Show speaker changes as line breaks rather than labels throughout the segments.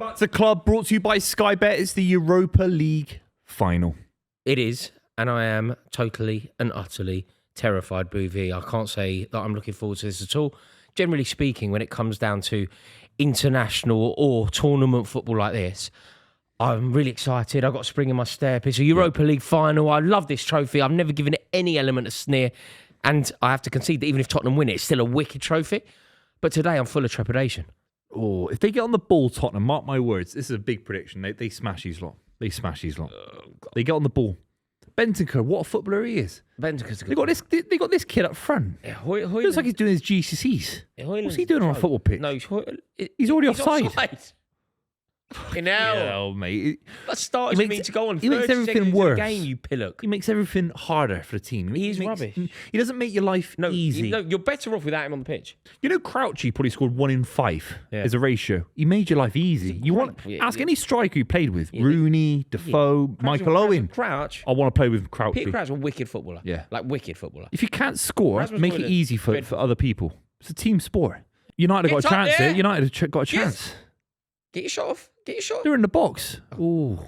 back to the club, brought to you by Sky Bet. It's the Europa League final.
It is, and I am totally and utterly terrified, Buvey. I can't say that I'm looking forward to this at all. Generally speaking, when it comes down to international or tournament football like this, I'm really excited. I've got a spring in my step. It's a Europa League final. I love this trophy. I've never given it any element of sneer. And I have to concede that even if Tottenham win it, it's still a wicked trophy. But today I'm full of trepidation.
Oh, if they get on the ball, Tottenham, mark my words, this is a big prediction. They smash these lot. They smash these lot. They get on the ball. Bentancur, what a footballer he is.
Bentancur's a good
They got this kid up front.
Yeah,
Looks like he's doing his GCSEs. What's he doing on a football pitch?
No,
he's already offside.
Fucking hell,
mate.
That starts me to go on.
He makes everything worse.
Game, you pillock.
He makes everything harder for the team.
He's rubbish.
He doesn't make your life easy.
You're better off without him on the pitch.
You know, Crouchy probably scored 1 in 5 as a ratio. He made your life easy. Ask any striker you played with: Rooney, Defoe, Michael Owen.
Crouch.
I want to play with Crouchy.
Peter Crouch is a wicked footballer.
Yeah,
like wicked footballer.
If you can't score, make it easy for other people. It's a team sport. United got a chance there. United got a chance.
Get your shot off. Get your shot off.
They're in the box. Ooh.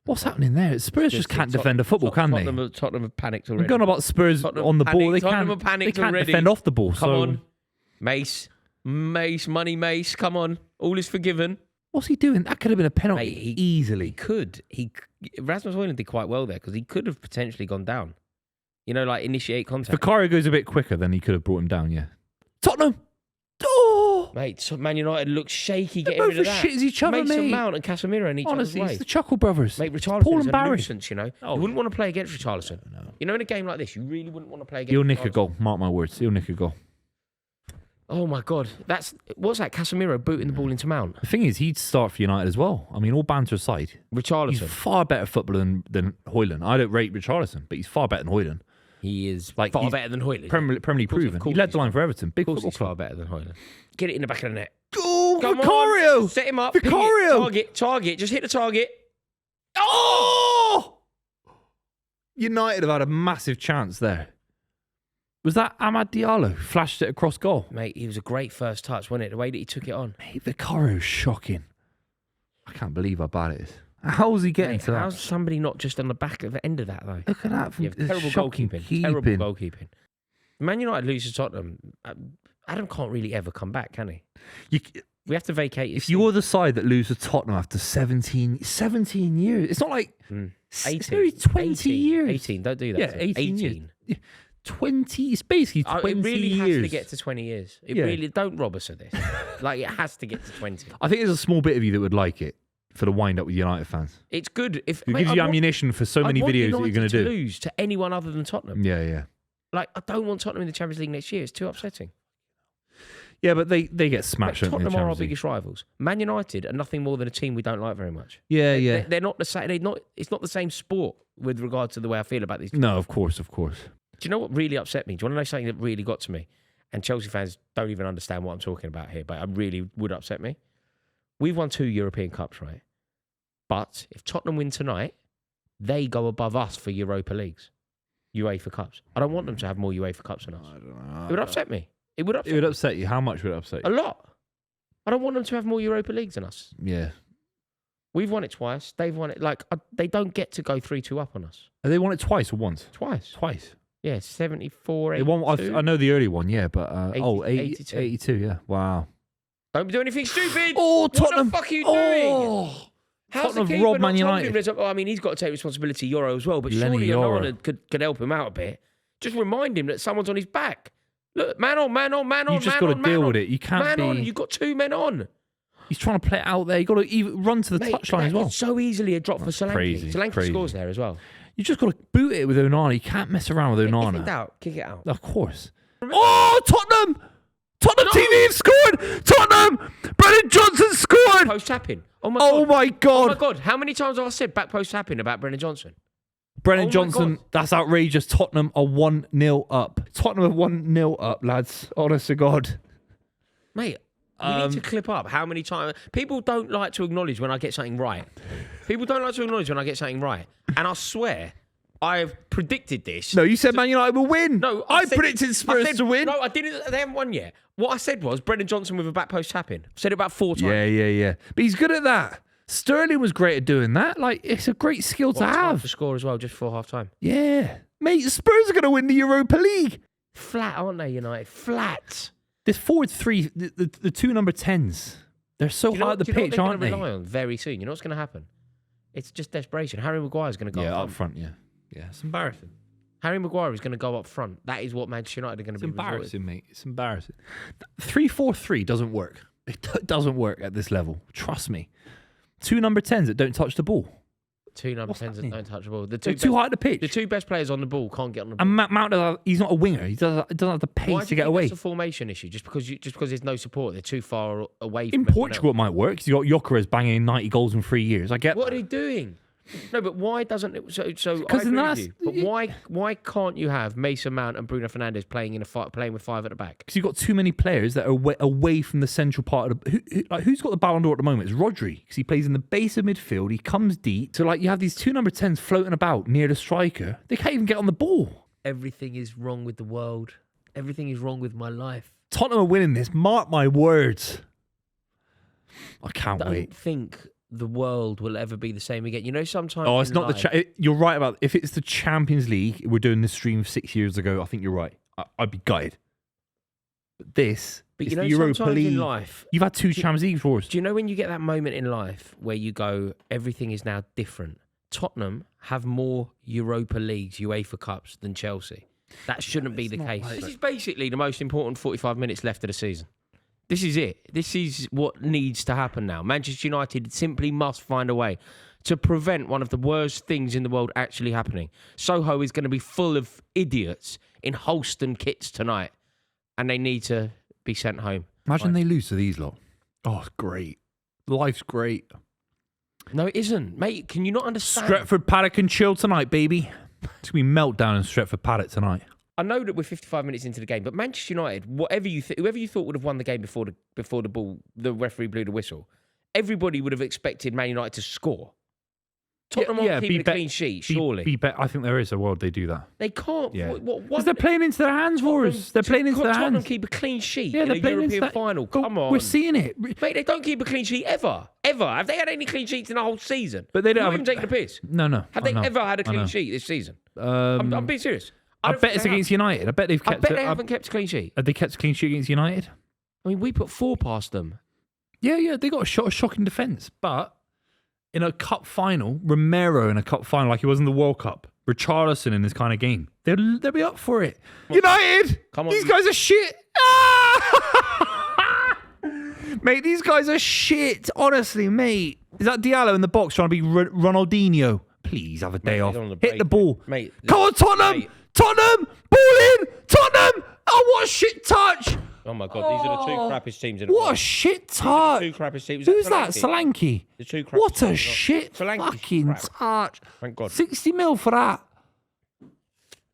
What's happening there? Spurs just can't defend a football, can they?
Tottenham have panicked already.
I'm going about Spurs on the ball. They can't defend off the ball.
Come on. Mace, money Mace, come on. All is forgiven.
What's he doing? That could have been a penalty easily.
He could. Rasmus Højlund did quite well there because he could have potentially gone down. You know, like initiate contact.
Vicario goes a bit quicker, then he could have brought him down, yeah. Tottenham! Oh!
Mate, Man United looks shaky
They're
getting rid of
both
that.
shit as each other,
Mason
mate.
Mount and Casemiro in each other's way.
Honestly, it's the Chuckle Brothers.
Mate, Richarlison is a
Barry.
nuisance, you know. You wouldn't want to play against Richarlison. No. You know, in a game like this, you really wouldn't want to play against
He'll nick a goal. Mark my words. He'll nick a goal.
Oh, my God. What's that? Casemiro booting the ball into Mount.
The thing is, he'd start for United as well. I mean, all banter aside.
Richarlison.
He's far better footballer than Højlund. I don't rate Richarlison, but he's far better than Højlund.
He is far better than Højlund.
Premier League proven. He led the line for Everton. Big football club.
Far better than Højlund. Get it in the back of the net.
Oh, Vicario!
Set him up.
Vicario!
Target. Just hit the target.
Oh! United have had a massive chance there. Was that Amad Diallo? Flashed it across goal.
Mate, he was a great first touch, wasn't it? The way that he took it on.
Mate, Vicario's shocking. I can't believe how bad it is. How's he getting to that?
How's somebody not just on the back of the end of that, though?
Look at that.
Terrible goalkeeping. Terrible goalkeeping. Man United loses Tottenham. Adam can't really ever come back, can he? We have to vacate his
If you're the side that loses Tottenham after 17 years, it's not like
18,
it's nearly 20 years.
18, don't do that.
Yeah, 18 years. 20, it's basically 20 years.
It really has to get to 20 years. Really, don't rob us of this. Like, it has to get to 20.
I think there's a small bit of you that would like it for the wind up with United fans.
It's good. It
gives you ammunition for so many videos that you're going to do.
Lose to anyone other than Tottenham.
Yeah.
Like, I don't want Tottenham in the Champions League next year. It's too upsetting.
Yeah, but they get smashed.
Tottenham are our biggest rivals. Man United are nothing more than a team we don't like very much.
Yeah.
They're not the same. It's not the same sport with regard to the way I feel about these teams.
No, of course.
Do you know what really upset me? Do you want to know something that really got to me? And Chelsea fans don't even understand what I'm talking about here, but it really would upset me. We've won 2 European Cups, right? But if Tottenham win tonight, they go above us for Europa Leagues, UEFA Cups. I don't want them to have more UEFA Cups than us.
I don't know.
It would upset me. It would
upset you. How much would it upset you?
A lot. I don't want them to have more Europa Leagues than us.
Yeah.
We've won it twice. They've won it. Like, they don't get to go 3-2 up on us.
Have they won it twice or once?
Twice.
Twice.
Yeah, 74, 82.
They won, I know the early one, yeah, but
82.
82, yeah. Wow.
Don't do anything stupid.
Oh, Tottenham.
What the fuck are you doing?
How's Tottenham have robbed Man United.
I mean, he's got to take responsibility, Euro as well, but
Lenny
surely
Yoro
Onana could help him out a bit. Just remind him that someone's on his back. Look, man on.
You've just got to deal with it. You can't
man
be...
on. You've got 2 men on.
He's trying to play it out there. You've got to even run to the touchline as well.
It's so easily a drop for Solanke.
Crazy.
Solanke scores there as well.
You just got to boot it with Onana. You can't mess around with Onana.
Kick it out.
Of course. Oh, Tottenham! Tottenham TV have scored! Tottenham! Brennan Johnson scored!
Post tapping.
Oh my God.
Oh my God. How many times have I said back post tapping about Brennan Johnson?
Brennan Johnson, that's outrageous. Tottenham are 1-0 up. Tottenham are 1-0 up, lads. Honest to God.
Mate, we need to clip up how many times... People don't like to acknowledge when I get something right. And I swear, I've predicted this.
No, you said Man United will win.
No,
I predicted Spurs to win.
No, I didn't. They haven't won yet. What I said was Brendan Johnson with a back post tapping. I've said it about 4 times.
Yeah. But he's good at that. Sterling was great at doing that. Like, it's a great skill to have.
To score as well, just before half time.
Yeah. Mate, Spurs are going to win the Europa League.
Flat, aren't they, United? Flat.
This forward three, the two number 10s, they're so high at the pitch, aren't they?
Rely on very soon. You know what's going to happen? It's just desperation. Harry Maguire's going to go
up front. Yeah, it's embarrassing.
Harry Maguire is going to go up front. That is what Manchester United are going to be.
It's embarrassing, mate. It's embarrassing. 3-4-3 doesn't work. It doesn't work at this level. Trust me. 2 number 10s that don't touch the ball.
2 number 10s that don't touch the ball.
They're too high at the pitch.
The 2 best players on the ball can't get on the ball.
And Mount, he's not a winger. He doesn't have the pace to get away.
It's a formation issue. Just because there's no support, they're too far away. From
In Portugal, it might work. You've got Gyökeres banging in 90 goals in 3 years. I get.
What are they doing? No, but why doesn't it? So I agree with you. But why can't you have Mason Mount and Bruno Fernandes playing with 5 at the back?
Because you've got too many players that are away from the central part of the. Who's got the Ballon d'Or at the moment? It's Rodri, because he plays in the base of midfield. He comes deep. So you have these 2 number 10s floating about near the striker. They can't even get on the ball.
Everything is wrong with the world. Everything is wrong with my life.
Tottenham are winning this. Mark my words. I can't wait.
Don't think the world will ever be the same again. You know, sometimes.
Oh, it's not you're right about. If it's the Champions League, we're doing this stream 6 years ago. I think you're right. I'd be gutted. But this, it's the Europa League.
In life,
you've had 2 Champions League wars.
Do you know when you get that moment in life where you go, everything is now different? Tottenham have more Europa Leagues, UEFA Cups than Chelsea. That shouldn't be the case. This is basically the most important 45 minutes left of the season. This is it. This is what needs to happen now. Manchester United simply must find a way to prevent one of the worst things in the world actually happening. Soho is going to be full of idiots in Holston kits tonight, and they need to be sent home.
Imagine they lose to these lot. Oh, it's great. Life's great.
No, it isn't. Mate, can you not understand?
Stretford Paddock and chill tonight, baby. It's going to be meltdown in Stretford Paddock tonight.
I know that we're 55 minutes into the game, but Manchester United, whoever you thought would have won the game before the referee blew the whistle, everybody would have expected Man United to score. Tottenham aren't keeping a clean sheet, surely.
I think there is a world they do that.
They can't.
Yeah. Because they're playing into their hands for us. They're playing into their hands.
Tottenham keep a clean sheet
in
a European final. Come on.
We're seeing it.
Mate, they don't keep a clean sheet ever. Ever. Have they had any clean sheets in the whole season?
But they don't
even taking the piss.
No.
Have they ever had a clean sheet this season? I'm being serious.
I bet it's against United. I bet they've kept
they haven't kept a clean sheet.
Have they kept a clean sheet against United?
I mean, we put 4 past them.
Yeah. They got a shocking defence. But in a cup final, Romero in a cup final, like he was in the World Cup, Richarlison in this kind of game, they'll be up for it. United! Come on. These guys are shit. Mate, these guys are shit. Honestly, mate. Is that Diallo in the box trying to be Ronaldinho? Please have a day off. Hit the ball.
Mate,
come on, Tottenham! Mate. Tottenham! Ball in! Tottenham! Oh, what a shit touch!
Oh my God, these are the 2 crappiest teams in the world.
What a shit touch!
2 crappiest teams.
Who's that? Solanke.
The 2 crappiest
what a shit fucking touch.
Thank God.
60 mil for that.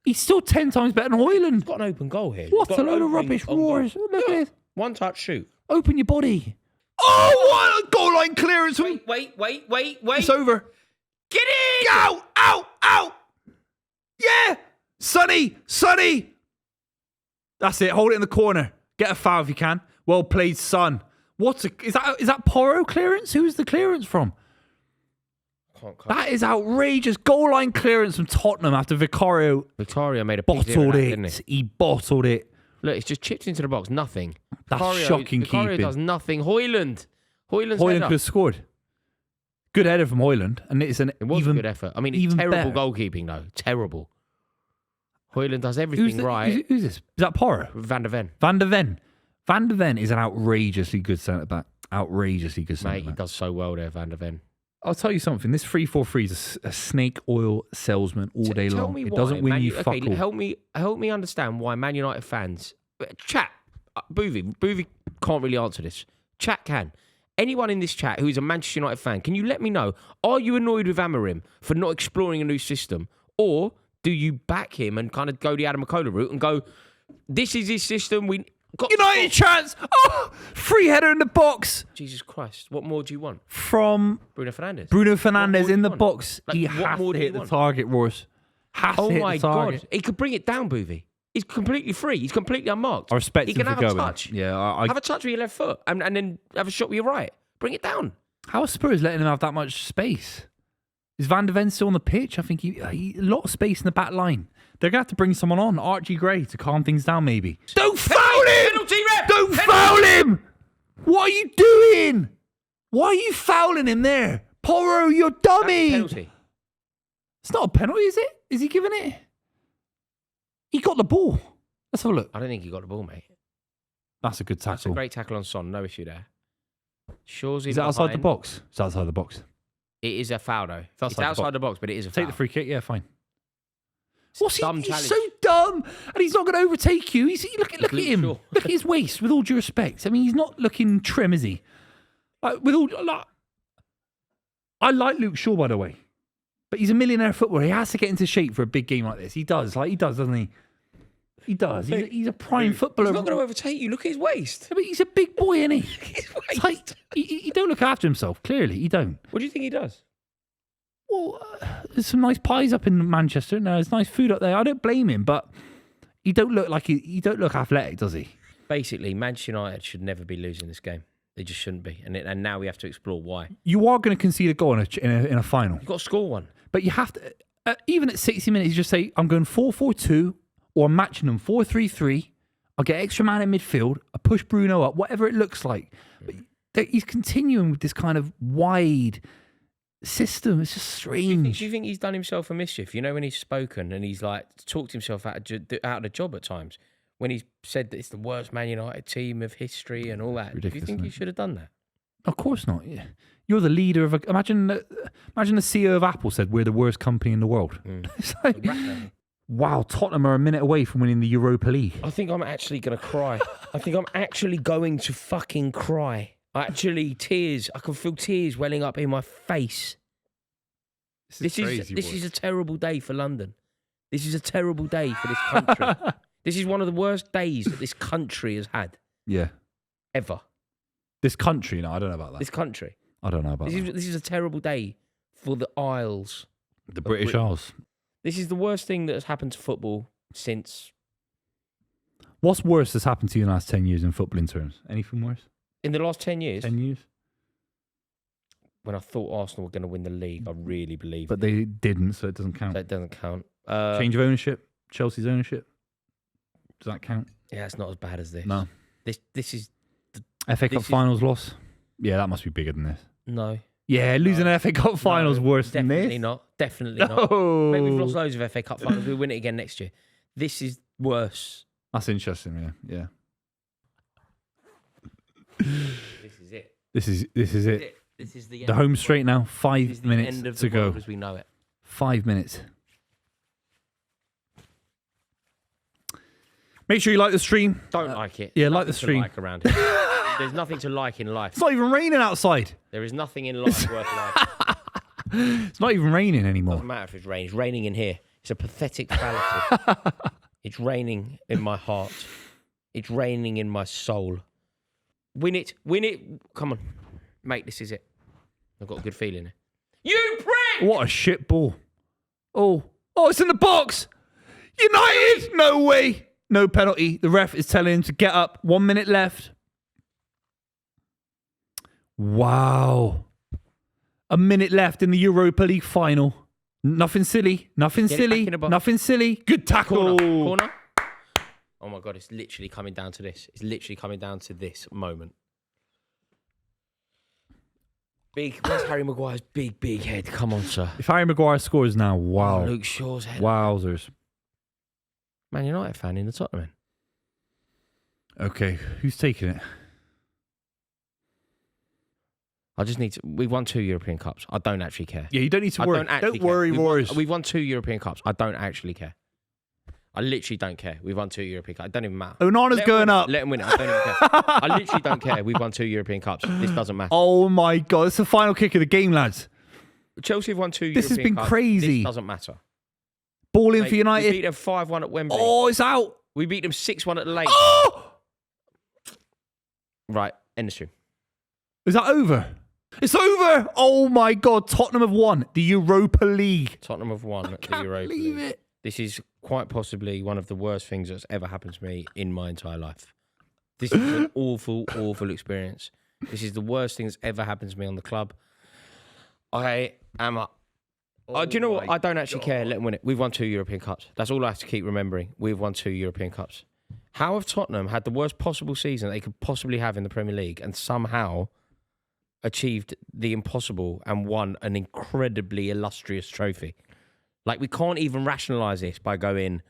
He's still 10 times better than Højlund.
He's got an open goal here.
What a load of rubbish. Roars. Look at this.
1 touch, shoot.
Open your body. Oh, what a goal line clearance.
Wait.
It's over.
Get in!
Out! Yeah! Sonny! That's it. Hold it in the corner. Get a foul if you can. Well played, son. Is that Porro clearance? Who's the clearance from? That is outrageous. Goal line clearance from Tottenham after Vicario
made a
bottled it. Didn't he bottled it.
Look, it's just chipped into the box. Nothing.
That's shocking
Vicario
keeping.
does nothing. Højlund could
have scored. Good header from Højlund, and it was
a good effort. I mean, it's terrible goalkeeping though. Terrible. Højlund does everything right.
Who's this? Is that Porro?
Van der Ven.
Van der Ven is an outrageously good centre back. Outrageously good centre back.
Mate, he does so well there, Van der Ven.
I'll tell you something. This 3-4-3 is a snake oil salesman all day long. It doesn't win you fuck all.
Help me understand why Man United fans... Chat. Buvey can't really answer this. Chat can. Anyone in this chat who is a Manchester United fan, can you let me know, are you annoyed with Amorim for not exploring a new system? Or do you back him and kind of go the Adam McKola route and go, this is his system, we...
United chance! Oh! Free header in the box!
Jesus Christ. What more do you want?
From...
Bruno Fernandes.
Bruno Fernandes in the box. He has to hit the target, Roars. Has to
Oh
hit
my
the target.
God. He could bring it down, Buvey. He's completely free. He's completely unmarked.
I respect
He
him
can
for
have a
going.
touch.
Yeah,
Have a touch with your left foot and then have a shot with your right. Bring it down.
how are Spurs letting him have that much space? Is Van de Ven still on the pitch? I think he a lot of space in the back line. They're going to have to bring someone on, Archie Gray, to calm things down maybe. Don't foul him!
Penalty, ref!
Don't foul him! What are you doing? Why are you fouling him there? Porro, you're dummy!
Penalty.
It's not a penalty, is it? Is he giving it? He got the ball. Let's have a look.
I don't think he got the ball, mate.
That's a good
That's a
tackle.
great tackle on Son. No issue there. Shaw's in
Is that outside the
behind.
box? It's outside the box.
It is a foul, though. It's
outside the
outside the box, but it is a foul.
Take the free kick, yeah, fine. What's
Dumb
he's
challenge.
so dumb, and he's not going to overtake you. Look at
Luke
him.
Shaw.
Look at his waist. With all due respect, I mean, he's not looking trim, is he? I like Luke Shaw, by the way, but he's a millionaire footballer. He has to get into shape for a big game like this. He does, doesn't he? He does. He's a prime footballer.
He's not going to overtake you. Look at his waist.
Yeah, but he's a big boy, isn't he?
His
It's
waist.
like, he don't look after himself. Clearly, he don't.
What do you think he does?
Well, there's some nice pies up in Manchester. No, there's nice food up there. I don't blame him, but he don't look like he don't look athletic, does he?
Basically, Manchester United should never be losing this game. They just shouldn't be, and now we have to explore why.
You are going to concede a goal in a final,
You've got to score one.
but you have to. Even at 60 minutes, you just say, "I'm going 4-4-2, or I'm matching them 4-3-3. I'll get extra man in midfield. I push Bruno up, whatever it looks like." But he's continuing with this kind of wide system. It's just
Do you
strange.
think he's done himself a mischief? You know, when he's spoken and he's like talked himself out of the job at times, when he's said that it's the worst Man United team of history and all that. Do you
Ridiculous,
think
isn't
he
it?
should have done that?
Of course not. Yeah. You're the leader of a. Imagine the CEO of Apple said we're the worst company in the world. It's like, wow, Tottenham are a minute away from winning the Europa League.
I think I'm actually going to cry. I think I'm actually going to fucking cry. Tears. I can feel tears welling up in my face. This is a terrible day for London. This is a terrible day for this country. This is one of the worst days that this country has had
Yeah.
ever.
This country, no, I don't know about that.
This country.
I don't know about that.
This is a terrible day for the Isles.
The British
Britain.
Isles.
This is the worst thing that has happened to football since
What's worse that's happened to you in the last 10 years in footballing terms? Anything worse?
in the last 10 years.
10 years?
When I thought Arsenal were going to win the league, I really believed.
But they didn't, so it doesn't count.
That doesn't count.
Change of ownership? Chelsea's ownership? Does that count?
Yeah, it's not as bad as this.
No.
This is
FA Cup
This is-
finals loss? Yeah, that must be bigger than this.
no.
Yeah, losing an FA Cup finals
No,
worse than this?
Definitely not. Definitely not.
No.
Mate, we've lost loads of FA Cup finals. We'll win it again next year. This is worse.
That's interesting, yeah.
This is it.
This is it.
This is the end.
The home
of
straight now.
This
5
is the
minutes
end of
to
the
go.
world as we know it.
5 minutes. Make sure you like the stream.
Don't like it.
yeah, like the
Nothing to
stream.
Like around here. There's nothing to like in life.
It's not even raining outside.
There is nothing in life worth liking.
It's not even raining anymore.
Doesn't matter if it's raining. It's raining in here. It's a pathetic fallacy. It's raining in my heart. It's raining in my soul. Win it. Win it. Come on. Mate, this is it. I've got a good feeling. You prick!
What a shit ball. Oh, it's in the box. United. No way. No penalty. The ref is telling him to get up. 1 minute left. Wow. A minute left in the Europa League final. Nothing silly. Nothing
Get it
silly.
back in the box.
Nothing silly. Good tackle.
Corner. Oh my God, it's literally coming down to this. It's literally coming down to this moment. Where's Harry Maguire's big head? Come on, sir.
If Harry Maguire scores now, wow.
Luke Shaw's head.
Wowzers.
Man United fan in the Tottenham.
Okay, who's taking it?
I just need to. We've won 2 European Cups. I don't actually care.
Yeah, you don't need to
I
worry.
don't actually
Don't worry,
care.
Warriors.
We've won 2 European Cups. I don't actually care. I literally don't care. We've won 2 European Cups. It doesn't even matter.
Onana's going up.
Let him win it. I don't even care. I literally don't care. We've won 2 European Cups. This doesn't matter.
Oh my God, it's the final kick of the game, lads.
Chelsea have won 2
This has
European
been
Cups.
crazy.
This doesn't matter.
Ball in
Mate,
for
we
United.
beat them 5-1 at Wembley.
Oh, it's out.
We beat them 6-1 at the Lake.
Oh!
Right, end the stream.
Is that over? It's over. Oh my God. Tottenham have won the Europa League.
Tottenham have won the
Can't
Europa
believe
League.
it.
This is quite possibly one of the worst things that's ever happened to me in my entire life. This is an awful, awful experience. This is the worst thing that's ever happened to me on the club. I am up. Do you know what? I don't actually care. Let them win it. We've won 2 European Cups. That's all I have to keep remembering. We've won 2 European Cups. How have Tottenham had the worst possible season they could possibly have in the Premier League and somehow achieved the impossible and won an incredibly illustrious trophy? Like, we can't even rationalise this by going,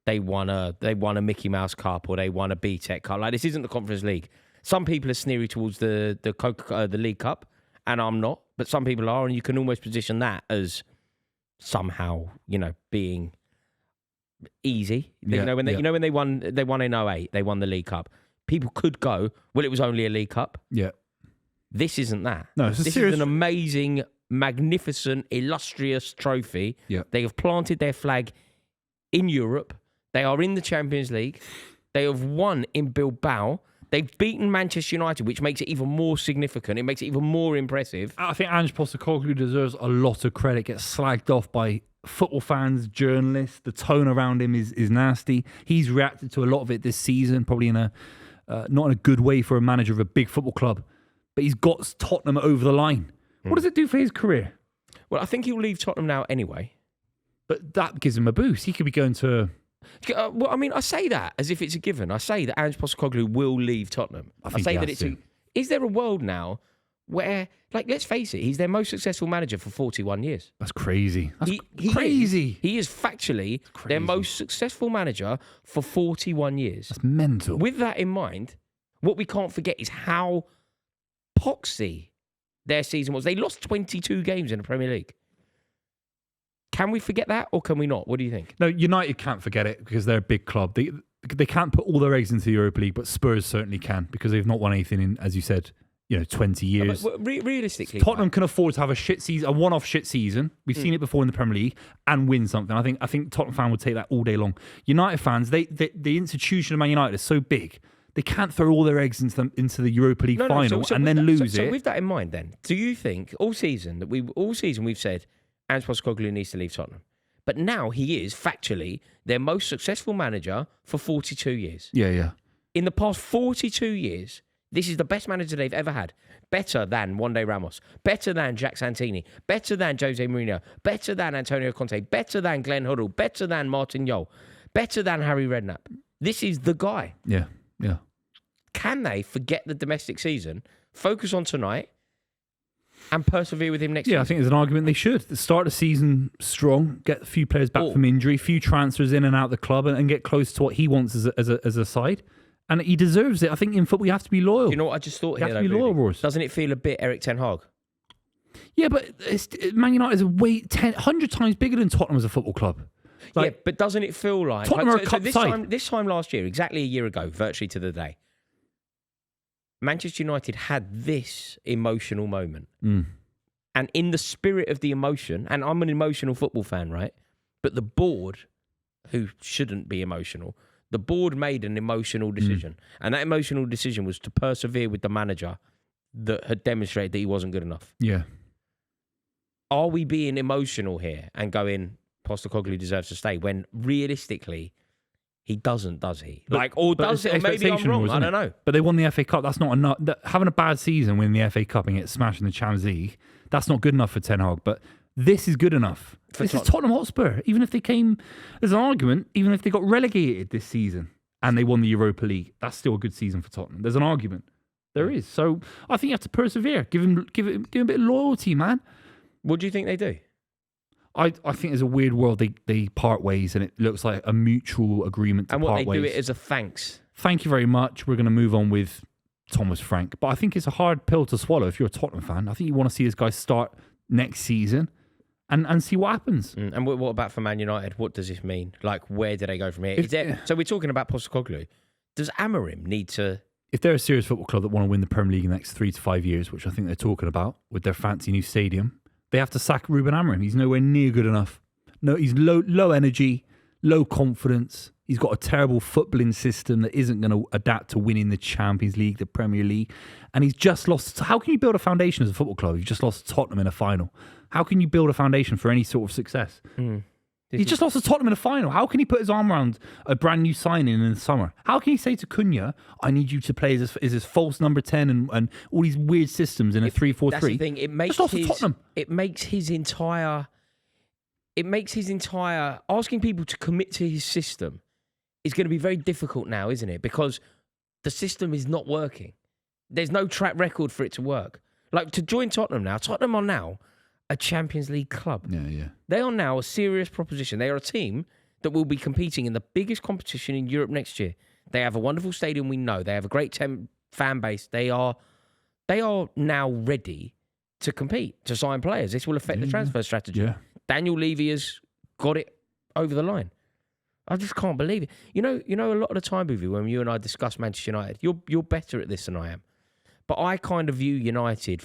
they won a Mickey Mouse Cup or they won a BTEC Cup. Like, this isn't the Conference League. Some people are sneery towards the League Cup, and I'm not. But some people are, and you can almost position that as somehow, being easy. When they won in 08, they won the League Cup. People could go, well, it was only a League Cup.
Yeah.
This isn't that.
No, this
is an amazing, magnificent, illustrious trophy.
Yeah.
They have planted their flag in Europe. They are in the Champions League. They have won in Bilbao. They've beaten Manchester United, which makes it even more significant. It makes it even more impressive.
I think Ange Postecoglou deserves a lot of credit. Gets slagged off by football fans, journalists. The tone around him is nasty. He's reacted to a lot of it this season, probably in a not in a good way for a manager of a big football club. But he's got Tottenham over the line. What does it do for his career?
Well, I think he'll leave Tottenham now anyway.
But that gives him a boost. He could be going to...
well, I mean, I say that as if it's a given. I say that Ange Postecoglou will leave Tottenham.
I say that it's
Is there a world now where, like, let's face it, he's their most successful manager for 41 years?
That's crazy. That's
He
crazy.
He is factually their most successful manager for 41 years.
That's mental.
With that in mind, what we can't forget is how poxy their season was. They lost 22 games in the Premier League. Can we forget that or can we not? What do you think?
No, United can't forget it because they're a big club. They can't put all their eggs into the Europa League, but Spurs certainly can because they've not won anything in, as you said, 20 years.
But realistically,
Tottenham can afford to have a shit season, a one-off shit season. We've seen it before in the Premier League and win something. I think Tottenham fan would take that all day long. United fans, the institution of Man United is so big. They can't throw all their eggs into the Europa League final and then lose it.
So with that in mind, then, do you think all season we've said Ange Postecoglou needs to leave Tottenham, but now he is factually their most successful manager for 42 years.
Yeah.
In the past 42 years, this is the best manager they've ever had. Better than Juande Ramos, better than Jack Santini, better than Jose Mourinho, better than Antonio Conte, better than Glenn Hoddle, better than Martin Jol, better than Harry Redknapp. This is the guy.
Yeah.
Can they forget the domestic season, focus on tonight, and persevere with him next season?
I think there's an argument they should. Start the season strong, get a few players back from injury, few transfers in and out of the club, and get close to what he wants as a side. And he deserves it. I think in football you have to be loyal.
You know what I just thought
you
here?
have to be loyal, Ross.
Doesn't it feel a bit Eric Ten Hag?
Yeah, but Man United is 100 times bigger than Tottenham as a football club.
But doesn't it feel like
Tottenham are a cup side?
This time last year, exactly a year ago, virtually to the day, Manchester United had this emotional moment. And in the spirit of the emotion, and I'm an emotional football fan, right? But the board, who shouldn't be emotional, the board made an emotional decision. And that emotional decision was to persevere with the manager that had demonstrated that he wasn't good enough.
Yeah.
Are we being emotional here and going, Postecoglou deserves to stay, when realistically, he doesn't, does he? Or does it? Or maybe I'm wrong. I don't know.
But they won the FA Cup. That's not enough. Having a bad season, winning the FA Cup and get smashed in the Champions League, that's not good enough for Ten Hag. But this is good enough. This is Tottenham Hotspur. Even if they there's an argument, even if they got relegated this season and they won the Europa League, that's still a good season for Tottenham. There's an argument. There is. So I think you have to persevere. Give him a bit of loyalty, man.
What do you think they do?
I think there's a weird world they part ways and it looks like a mutual agreement to part ways.
And what they do it as a thanks.
Thank you very much. We're going to move on with Thomas Frank. But I think it's a hard pill to swallow if you're a Tottenham fan. I think you want to see this guy start next season and see what happens.
And what about for Man United? What does this mean? Like, where do they go from here? So we're talking about Postecoglou. Does Amorim need to...
If they're a serious football club that want to win the Premier League in the next 3 to 5 years, which I think they're talking about with their fancy new stadium, they have to sack Ruben Amorim. He's nowhere near good enough. No, he's low energy, low confidence. He's got a terrible footballing system that isn't going to adapt to winning the Champions League, the Premier League. And he's just lost. How can you build a foundation as a football club? You've just lost to Tottenham in a final. How can you build a foundation for any sort of success? He just lost to Tottenham in a final. How can he put his arm around a brand new signing in the summer? How can he say to Cunha, I need you to play as his false number 10 and all these weird systems in a 3-4-3? That's
the thing. It makes his entire asking people to commit to his system is going to be very difficult now, isn't it? Because the system is not working. There's no track record for it to work. Like, to join Tottenham now, Tottenham are now a Champions League club.
Yeah.
They are now a serious proposition. They are a team that will be competing in the biggest competition in Europe next year. They have a wonderful stadium, we know. They have a great fan base. They are now ready to compete, to sign players. This will affect the transfer strategy.
Yeah.
Daniel Levy has got it over the line. I just can't believe it. You know, a lot of the time, Buvey, when you and I discuss Manchester United, you're better at this than I am. But I kind of view United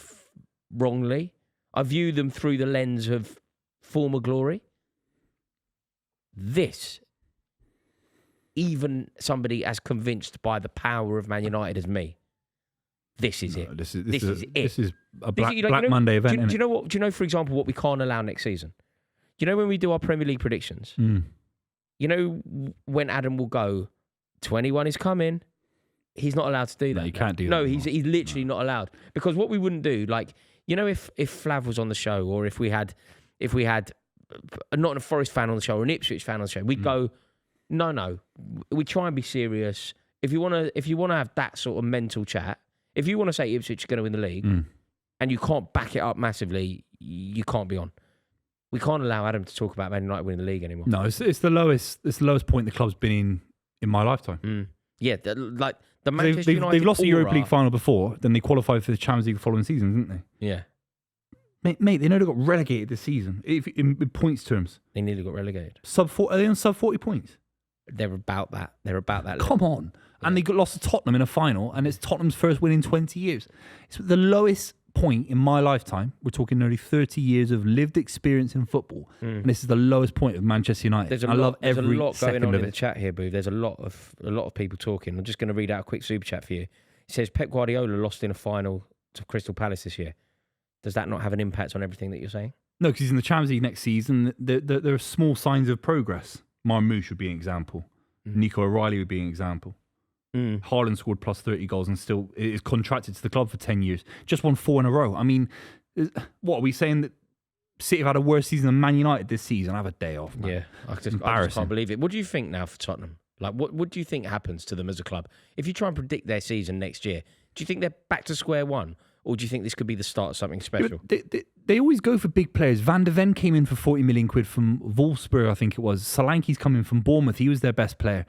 wrongly. I view them through the lens of former glory. This, even somebody as convinced by the power of Man United as me, this is it. This is it.
This is a Black Monday event.
Do you know what? Do you know, for example, what we can't allow next season? Do you know when we do our Premier League predictions? You know when Adam will go, 21 is coming. He's not allowed to do that.
No, you can't do that.
No, he's literally not allowed. Because what we wouldn't do, like, you know, if Flav was on the show, or if we had not a Forest fan on the show or an Ipswich fan on the show, we'd go, no. We try and be serious. If you want to have that sort of mental chat, if you want to say Ipswich are going to win the league, and you can't back it up massively, you can't be on. We can't allow Adam to talk about Man United winning the league anymore. No,
it's the lowest. It's the lowest point the club's been in my lifetime.
Yeah, the Manchester United.
They've lost the Europa League final before. Then they qualified for the Champions League the following season, didn't they?
Yeah.
Mate, they nearly got relegated this season. In points terms,
they nearly got relegated.
Are they on sub 40 points?
They're about that.
Come on. Yeah. And they got lost to Tottenham in a final, and it's Tottenham's first win in 20 years. It's the lowest point in my lifetime. We're talking nearly 30 years of lived experience in football, and this is the lowest point of Manchester United.
There's a lot going on in the chat here, Boo. There's a lot of people talking. I'm just going to read out a quick super chat for you. It says Pep Guardiola lost in a final to Crystal Palace this year. Does that not have an impact on everything that you're saying? No,
because he's in the Champions League next season. There are small signs of progress. Marmoush would be an example. Nico O'Reilly would be an example. Haaland scored plus 30 goals and still is contracted to the club for 10 years. Just won 4 in a row. I mean, what are we saying, that City have had a worse season than Man United this season? Have a day off, man.
Yeah, I just can't believe it. What do you think now for Tottenham? Like, what do you think happens to them as a club? If you try and predict their season next year, do you think they're back to square one? Or do you think this could be the start of something special?
They always go for big players. Van de Ven came in for 40 million quid from Wolfsburg, I think it was. Solanke's coming from Bournemouth. He was their best player.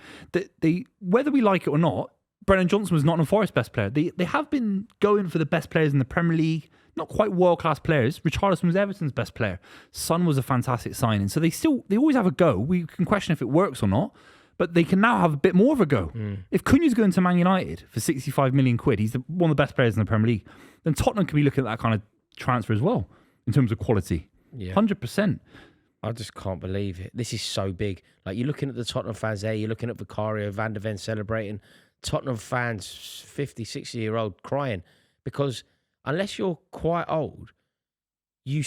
Whether we like it or not, Brennan Johnson was Nottingham Forest's best player. They have been going for the best players in the Premier League. Not quite world-class players. Richarlison was Everton's best player. Son was a fantastic signing. So they always have a go. We can question if it works or not. But they can now have a bit more of a go. If Cunha's going to Man United for 65 million quid, he's one of the best players in the Premier League, then Tottenham can be looking at that kind of transfer as well, in terms of quality. Yeah. 100%.
I just can't believe it. This is so big. Like, you're looking at the Tottenham fans there, you're looking at Vicario, Van de Ven celebrating, Tottenham fans, 50, 60-year-old crying. Because unless you're quite old, you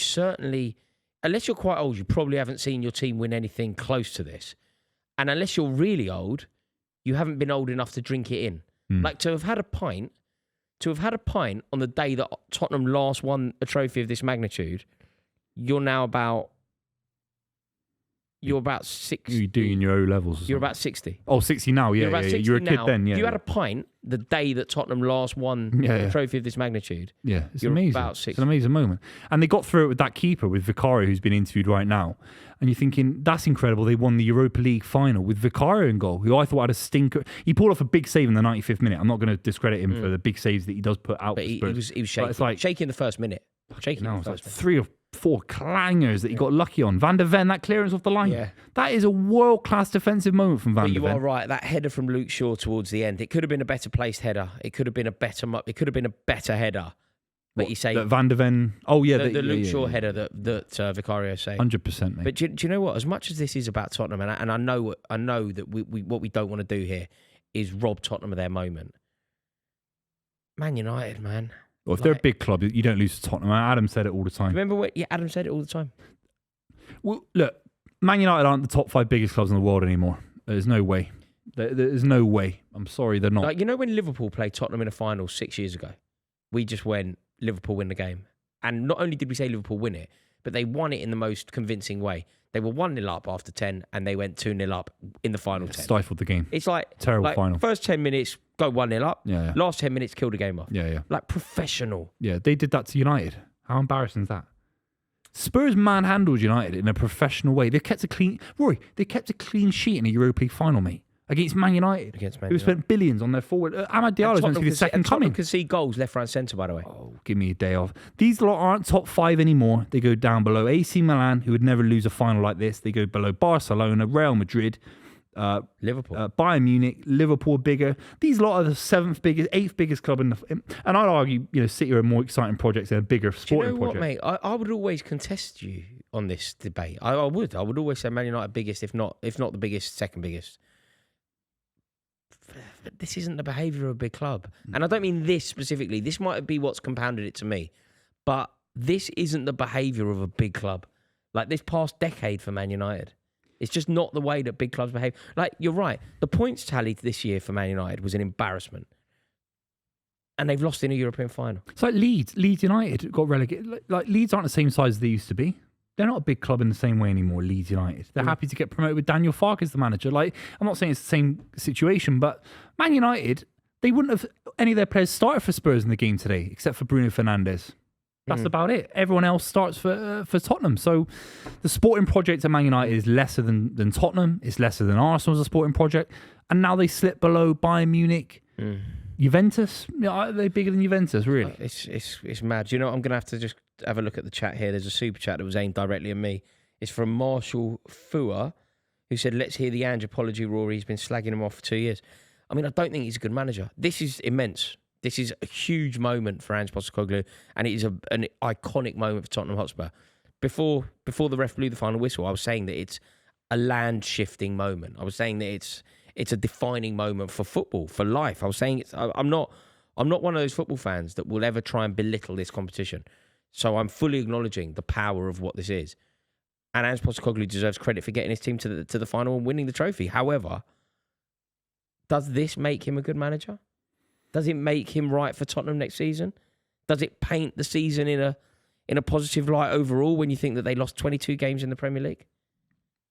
probably haven't seen your team win anything close to this. And unless you're really old, you haven't been old enough to drink it in. Like, to have had a pint on the day that Tottenham last won a trophy of this magnitude, you're about 60.
You're doing your O levels.
You're about 60.
Oh, 60 now, yeah. You're a kid then, yeah.
You had a pint the day that Tottenham last won a trophy of this magnitude.
Yeah, it's
you're
amazing.
About 60.
It's an amazing moment. And they got through it with that keeper, with Vicario, who's been interviewed right now. And you're thinking, that's incredible. They won the Europa League final with Vicario in goal, who I thought had a stinker. He pulled off a big save in the 95th minute. I'm not going to discredit him for the big saves that he does put out.
But he was shaking. Shaking in the first minute. Shaking in the first minute. 3 or
4 clangers that he got lucky on. Van de Ven, that clearance off the line. Yeah. That is a world-class defensive moment from Van de Ven.
You are right. That header from Luke Shaw towards the end, it could have been a better placed header. It could have been a better header. But you say
that Van de Ven. Oh yeah,
the Luke Shaw header that Vicario say.
100%, mate.
But do you know what? As much as this is about Tottenham, and I know that we what we don't want to do here is rob Tottenham of their moment. Man United, man.
Well, if they're a big club, you don't lose to Tottenham. Adam said it all the time.
Remember what? Yeah, Adam said it all the time.
Well, look, Man United aren't the top 5 biggest clubs in the world anymore. There's no way. There's no way. I'm sorry, they're not.
Like, you know when Liverpool played Tottenham in a final 6 years ago? We just went, Liverpool win the game. And not only did we say Liverpool win it, but they won it in the most convincing way. They were 1-0 up after 10 and they went 2-0 up in the final 10.
Stifled the game.
It's like...
Terrible final.
First 10 minutes, go 1-0 up.
Yeah.
Last 10 minutes, kill the game off.
Yeah.
Like professional.
Yeah, they did that to United. How embarrassing is that? Spurs manhandled United in a professional way. They kept a clean... Rory, they kept a clean sheet in a Europa League final, mate. Against Man United. Who spent billions on their forward. Amad Diallo's meant to be the second coming.
Tottenham can see goals left, right, centre, by the way.
Oh, give me a day off. These lot aren't top 5 anymore. They go down below AC Milan, who would never lose a final like this. They go below Barcelona, Real Madrid,
Liverpool,
Bayern Munich, Liverpool bigger. These lot are the 7th biggest, 8th biggest club in the. And I'd argue, City are more exciting projects and a bigger sporting project.
Do you know what, mate? I would always contest you on this debate. I would always say Man United biggest, if not the biggest, second biggest. But this isn't the behaviour of a big club. And I don't mean this specifically. This might be what's compounded it to me. But this isn't the behaviour of a big club. Like this past decade for Man United. It's just not the way that big clubs behave. Like, you're right. The points tally this year for Man United was an embarrassment. And they've lost in a European final.
It's like Leeds. Leeds United got relegated. Like Leeds aren't the same size as they used to be. They're not a big club in the same way anymore, Leeds United. They're happy to get promoted with Daniel Farke as the manager. Like, I'm not saying it's the same situation, but Man United, they wouldn't have any of their players started for Spurs in the game today, except for Bruno Fernandes. That's about it. Everyone else starts for Tottenham. So the sporting project at Man United is lesser than Tottenham. It's lesser than Arsenal as a sporting project. And now they slip below Bayern Munich. Juventus? Are they bigger than Juventus, really?
It's mad. Do you know what? I'm going to have to just have a look at the chat here. There's a super chat that was aimed directly at me. It's from Marshall Fua, who said, let's hear the Ange apology, Rory. He's been slagging him off for 2 years. I mean, I don't think he's a good manager. This is immense. This is a huge moment for Ange Postecoglou, and it is an iconic moment for Tottenham Hotspur. Before the ref blew the final whistle, I was saying that it's a land-shifting moment. I was saying that it's a defining moment for football, for life. I was saying I'm not one of those football fans that will ever try and belittle this competition. So I'm fully acknowledging the power of what this is. And Ange Postecoglou deserves credit for getting his team to the final and winning the trophy. However, does this make him a good manager? Does it make him right for Tottenham next season? Does it paint the season in a positive light overall when you think that they lost 22 games in the Premier League?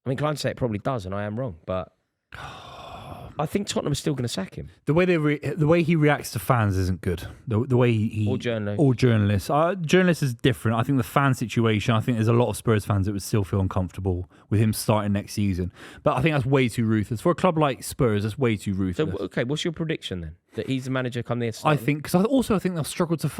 I mean, inclined to say it probably does, and I am wrong, but I think Tottenham is still going to sack him.
The way he reacts to fans isn't good. The way he
or journalists.
Journalists is different. I think the fan situation. I think there's a lot of Spurs fans that would still feel uncomfortable with him starting next season. But I think that's way too ruthless for a club like Spurs. That's way too ruthless.
So okay, what's your prediction then? That he's the manager come there?
I think because I think they'll struggle to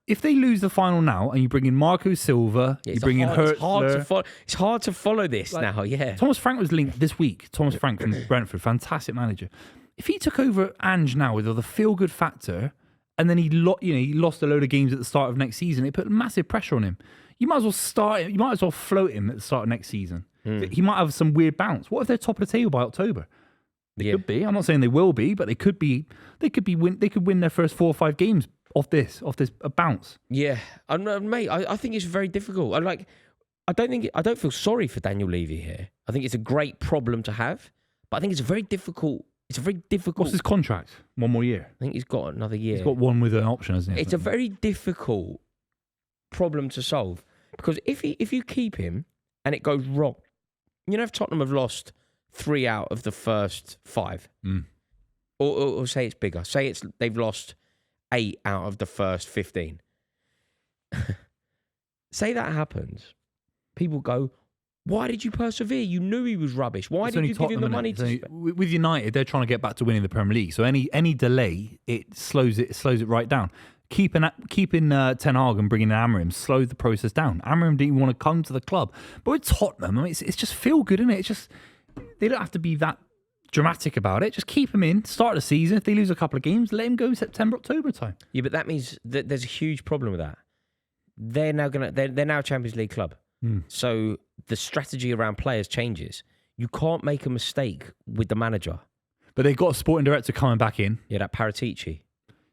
if they lose the final now and you bring in Marco Silva, you bring in Hertzler.
It's hard to follow this now. Yeah,
Thomas Frank was linked this week. Thomas Frank from Brentford, fantastic manager. If he took over Ange now with all the feel-good factor, and then he lost a load of games at the start of next season, it put massive pressure on him. You might as well start him. You might as well float him at the start of next season. He might have some weird bounce. What if they're top of the table by October? They could be. I'm not saying they will be, but they could be. They could win their first 4 or 5 games off this bounce.
Yeah, mate. I think it's very difficult. I don't feel sorry for Daniel Levy here. I think it's a great problem to have, but I think it's very difficult.
What's his contract? 1 more year.
I think he's got another year.
He's got one with an option, hasn't he?
It's a very difficult problem to solve because if you keep him and it goes wrong, if Tottenham have lost 3 out of the first 5, or say it's bigger, say they've lost 8 out of the first 15. Say that happens, people go, why did you persevere? You knew he was rubbish. Why did you give him the money to spend?
With United, they're trying to get back to winning the Premier League. So any delay, it slows it right down. Keeping Ten Hag and bringing in Amorim slowed the process down. Amorim didn't want to come to the club. But with Tottenham, I mean, it's just feel good, isn't it? It's just, they don't have to be that dramatic about it. Just keep him in. Start the season. If they lose a couple of games, let him go September, October time.
Yeah, but that means that there's a huge problem with that. They're now a Champions League club. So the strategy around players changes. You can't make a mistake with the manager.
But they've got a sporting director coming back in.
Yeah, that Paratici.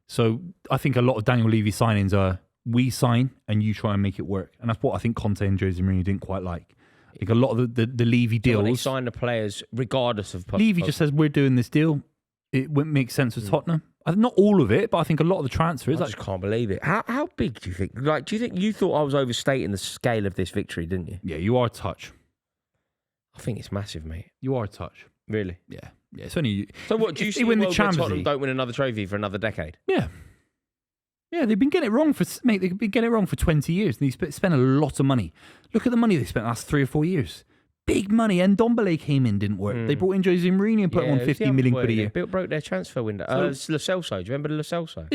So I think a lot of Daniel Levy signings are we sign and you try and make it work. And that's what I think Conte and Jose Mourinho didn't quite like. I think a lot of the Levy deals...
They sign the players regardless of...
Levy just says, we're doing this deal. It wouldn't make sense with Tottenham. Not all of it, but I think a lot of the transfers...
I just can't believe it. How big do you think? Like, do you think you thought I was overstating the scale of this victory, didn't you?
Yeah, you are a touch.
I think it's massive, mate.
You are a touch.
Really?
Yeah. Yeah, it's only...
So what, do you see
win the
Champions
Champions
Tottenham
League?
don't win another trophy for another decade?
Yeah. Yeah, they've been getting it wrong They've been getting it wrong for 20 years. And they spent a lot of money. Look at the money they spent the last 3 or 4 years. Big money. And Ndombele came in, didn't work. They brought in Jose Mourinho and put him on 50 million quid a year.
Broke their transfer window. Lo Celso. Do you remember Lo Celso?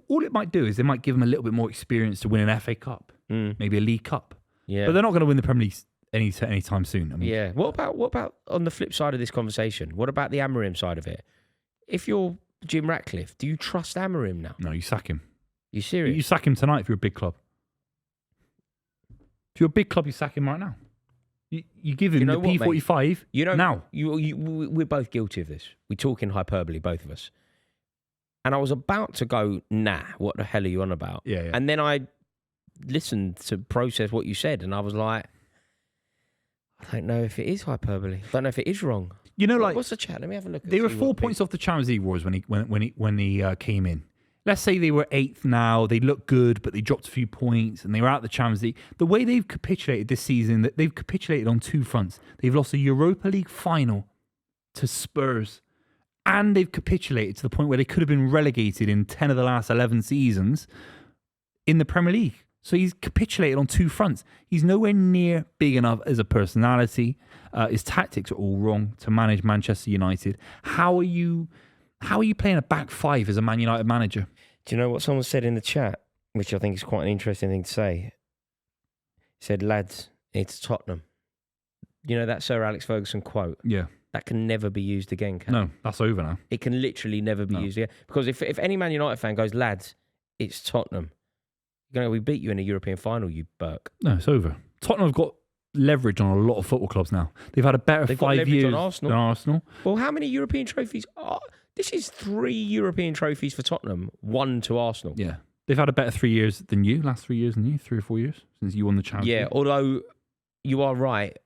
All it might do is they might give them a little bit more experience to win an FA Cup, maybe a League Cup.
Yeah.
But they're not going to win the Premier League anytime soon. I mean,
Yeah. What about on the flip side of this conversation? What about the Amorim side of it? If you're Jim Ratcliffe, do you trust Amorim now?
No, you sack him.
You serious?
You sack him tonight if you're a big club. If you're a big club, you sack him right now. You give him the P45 now.
We're both guilty of this. We talk in hyperbole, both of us. And I was about to go, nah, what the hell are you on about?
Yeah.
And then I listened to process what you said, and I was like, I don't know if it is hyperbole. I don't know if it is wrong.
You know, like
what's the chat? Let me have a look.
They were 4 points off the Champions League wars when he came in. Let's say they were 8th now. They look good, but they dropped a few points and they were out of the Champions League. The way they've capitulated this season, they've capitulated on 2 fronts. They've lost a Europa League final to Spurs, and they've capitulated to the point where they could have been relegated in 10 of the last 11 seasons in the Premier League. So he's capitulated on 2 fronts. He's nowhere near big enough as a personality. His tactics are all wrong to manage Manchester United. How are you playing a back 5 as a Man United manager?
Do you know what someone said in the chat, which I think is quite an interesting thing to say? He said, lads, it's Tottenham. You know that Sir Alex Ferguson quote?
Yeah.
That can never be used again, can it?
No, that's over now.
It can literally never be used again. Because if any Man United fan goes, lads, it's Tottenham, we beat you in a European final, you Burke.
No, it's over. Tottenham have got leverage on a lot of football clubs now. They've had a better 5 years than Arsenal.
Well, how many European trophies are... This is 3 European trophies for Tottenham, 1 to Arsenal.
Yeah. They've had a better 3 years than you, last 3 years than you, 3 or 4 years, since you won the Champions League.
Yeah, although you are right,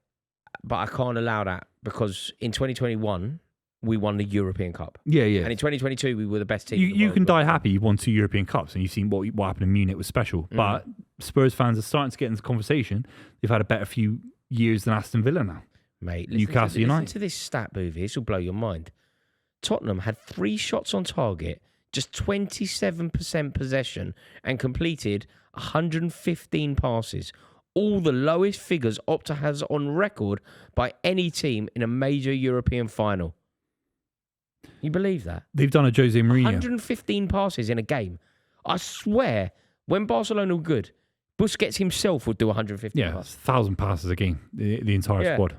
but I can't allow that because in 2021, we won the European Cup.
Yeah.
And in 2022, we were the best team.
You can die happy you've won 2 European Cups and you've seen what happened in Munich was special. But Spurs fans are starting to get into the conversation. They've had a better few years than Aston Villa now.
Mate,
Newcastle United.
Listen to this stat, Buvey. This will blow your mind. Tottenham had 3 shots on target, just 27% possession, and completed 115 passes. All the lowest figures Opta has on record by any team in a major European final. You believe that?
They've done a Jose Mourinho.
115 passes in a game. I swear, when Barcelona were good, Busquets himself would do 115 passes.
1,000 passes a game, the entire squad.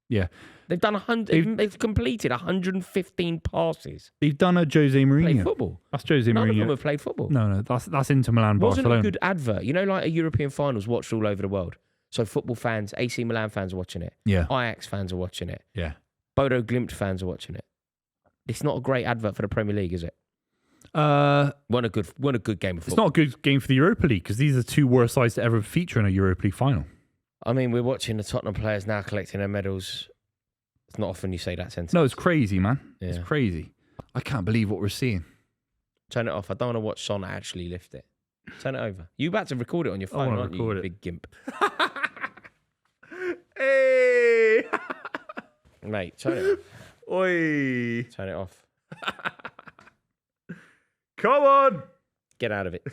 Yeah.
They've done 100. They've completed 115 passes.
They've done a Jose Mourinho.
Played football.
That's Jose Mourinho.
None of them have played football.
No, that's Inter Milan,
Wasn't
Barcelona.
a good advert. You know, like a European finals watched all over the world. So football fans, AC Milan fans are watching it.
Yeah.
Ajax fans are watching it.
Yeah.
Bodo Glimt fans are watching it. It's not a great advert for the Premier League, is it? What a good game of football.
It's not a good game for the Europa League because these are 2 worst sides to ever feature in a Europa League final.
I mean, we're watching the Tottenham players now collecting their medals. It's not often you say that sentence.
No, it's crazy, man.
Yeah.
It's crazy. I can't believe what we're seeing.
Turn it off. I don't want to watch Son actually lift it. Turn it over. You about to record it on your phone, aren't you, big gimp?
Hey!
Mate, turn it off.
Oi!
Turn it off.
Come on!
Get out of it.